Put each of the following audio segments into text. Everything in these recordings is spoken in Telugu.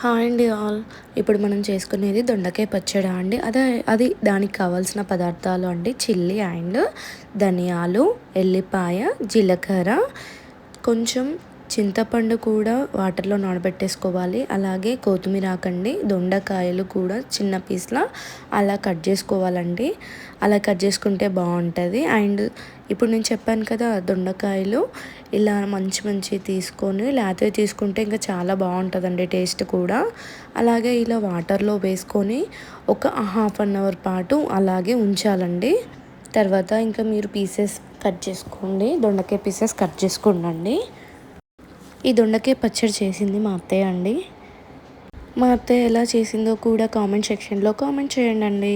హాయ్ అండి ఆల్. ఇప్పుడు మనం చేసుకునేది దొండకాయ పచ్చడి అండి. అది దానికి కావాల్సిన పదార్థాలు అండి: చిల్లీ అండ్ ధనియాలు, ఎల్లిపాయ, జీలకర్ర, కొంచెం చింతపండు కూడా వాటర్లో నానబెట్టేసుకోవాలి. అలాగే కొత్తిమీర ఆకండి, దొండకాయలు కూడా చిన్న పీస్లా అలా కట్ చేసుకోవాలండి. అలా కట్ చేసుకుంటే బాగుంటుంది. అండ్ ఇప్పుడు నేను చెప్పాను కదా, దొండకాయలు ఇలా మంచి తీసుకొని లేతవి తీసుకుంటే ఇంకా చాలా బాగుంటుందండి టేస్ట్ కూడా. అలాగే ఇలా వాటర్లో వేసుకొని ఒక హాఫ్ అన్ అవర్ పాటు అలాగే ఉంచాలండి. తర్వాత ఇంకా మీరు పీసెస్ కట్ చేసుకోండి, దొండకాయ పీసెస్ కట్ చేసుకోండి. ఈ దొండకాయ పచ్చడి చేసింది మా అత్తయ్య అండి. మా అత్తయ్య ఎలా చేసిందో కూడా కామెంట్ సెక్షన్లో కామెంట్ చేయండి.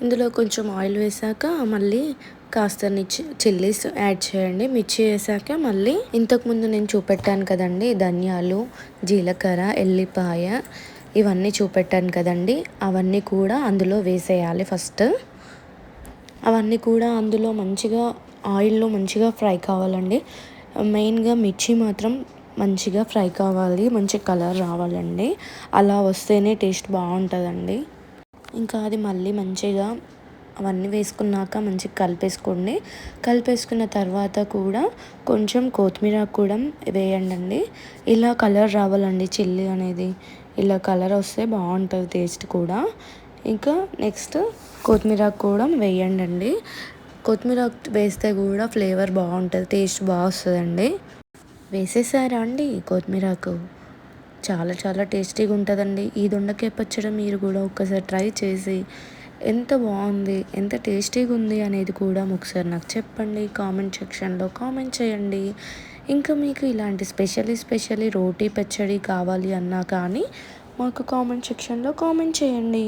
ఇందులో కొంచెం ఆయిల్ వేసాక మళ్ళీ కాస్త చిల్లీస్ యాడ్ చేయండి. మిర్చి వేసాక మళ్ళీ ఇంతకుముందు నేను చూపెట్టాను కదండి, ధనియాలు, జీలకర్ర, ఎల్లిపాయ ఇవన్నీ చూపెట్టాను కదండి, అవన్నీ కూడా అందులో వేసేయాలి. ఫస్ట్ అవన్నీ కూడా అందులో మంచిగా ఆయిల్లో మంచిగా ఫ్రై కావాలండి. మెయిన్గా మిర్చి మాత్రం మంచిగా ఫ్రై కావాలి, మంచి కలర్ రావాలండి. అలా వస్తేనే టేస్ట్ బాగుంటుందండి. ఇంకా అది మళ్ళీ మంచిగా అవన్నీ వేసుకున్నాక మంచిగా కలిపేసుకోండి. కలిపేసుకున్న తర్వాత కూడా కొంచెం కొత్తిమీర కూడా వేయండి. ఇలా కలర్ రావాలండి చిల్లీ అనేది. ఇలా కలర్ వస్తే బాగుంటుంది టేస్ట్ కూడా. ఇంకా నెక్స్ట్ కొత్తిమీర కూడా వేయండి. కొత్తిమీర వేస్తే కూడా ఫ్లేవర్ బాగుంటుంది, టేస్ట్ బాగా వస్తుందండి. వేసేసారా అండి కొత్తిమీరకు? చాలా టేస్టీగా ఉంటుందండి ఈ దొండకాయ పచ్చడి. మీరు కూడా ఒక్కసారి ట్రై చేసి ఎంత బాగుంది, ఎంత టేస్టీగా ఉంది అనేది కూడా ఒకసారి నాకు చెప్పండి, కామెంట్ సెక్షన్లో కామెంట్ చేయండి. ఇంకా మీకు ఇలాంటి స్పెషల్లీ రోటీ పచ్చడి కావాలి అన్నా కానీ మాకు కామెంట్ సెక్షన్లో కామెంట్ చేయండి.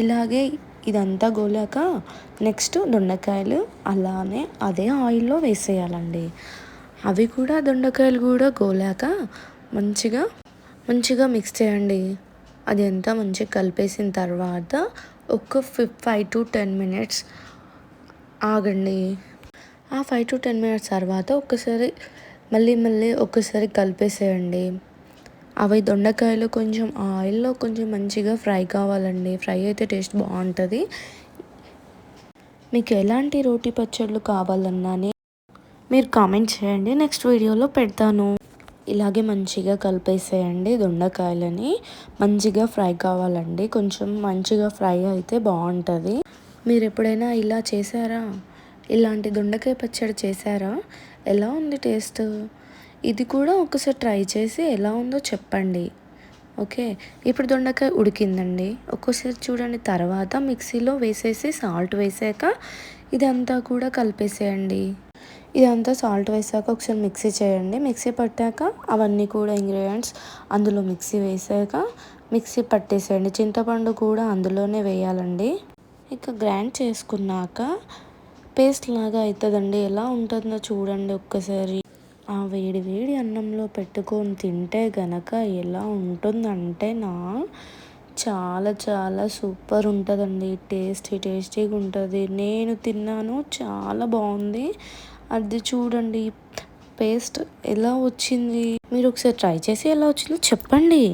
ఇలాగే ఇదంతా గోలాక నెక్స్ట్ దొండకాయలు అలానే అదే ఆయిల్లో వేసేయాలండి. అవి కూడా దొండకాయలు కూడా గోలాక మంచిగా మిక్స్ చేయండి. అది అంతా మంచిగా కలిపేసిన తర్వాత ఒక 5 to 10 minutes ఆగండి. ఆ 5 to 10 minutes తర్వాత మళ్ళీ ఒక్కసారి కలిపేసేయండి. అవి దొండకాయలు కొంచెం ఆయిల్లో కొంచెం మంచిగా ఫ్రై కావాలండి. ఫ్రై అయితే టేస్ట్ బాగుంటుంది. మీకు ఎలాంటి రోటీ పచ్చళ్ళు కావాలన్నా మీరు కామెంట్ చేయండి, నెక్స్ట్ వీడియోలో పెడతాను. ఇలాగే మంచిగా కలిపేసేయండి. దొండకాయలని మంచిగా ఫ్రై కావాలండి, కొంచెం మంచిగా ఫ్రై అయితే బాగుంటుంది. మీరు ఎప్పుడైనా ఇలా చేశారా? ఇలాంటి దొండకాయ పచ్చడి చేశారా? ఎలా ఉంది టేస్ట్? ఇది కూడా ఒకసారి ట్రై చేసి ఎలా ఉందో చెప్పండి. ఓకే, ఇప్పుడు దొండకాయ ఉడికిందండి. ఒక్కోసారి చూడండి, తర్వాత మిక్సీలో వేసేసి సాల్ట్ వేసాక ఇదంతా కూడా కలిపేసేయండి. ఇదంతా సాల్ట్ వేసాక ఒకసారి మిక్సీ చేయండి. మిక్సీ పట్టాక అవన్నీ కూడా ఇంగ్రీడియంట్స్ అందులో మిక్సీ పట్టేసేయండి. చింతపండు కూడా అందులోనే వేయాలండి. ఇక గ్రైండ్ చేసుకున్నాక పేస్ట్ లాగా అవుతుందండి. ఎలా ఉంటుందో చూడండి ఒక్కసారి. ఆ వేడి అన్నంలో పెట్టుకొని తింటే గనక ఎలా ఉంటుందంటే చాలా సూపర్ ఉంటుందండి. టేస్టీగా ఉంటుంది. నేను తిన్నాను, చాలా బాగుంది. అది చూడండి పేస్ట్ ఎలా వచ్చింది. మీరు ఒకసారి ట్రై చేసి ఎలా వచ్చిందో చెప్పండి.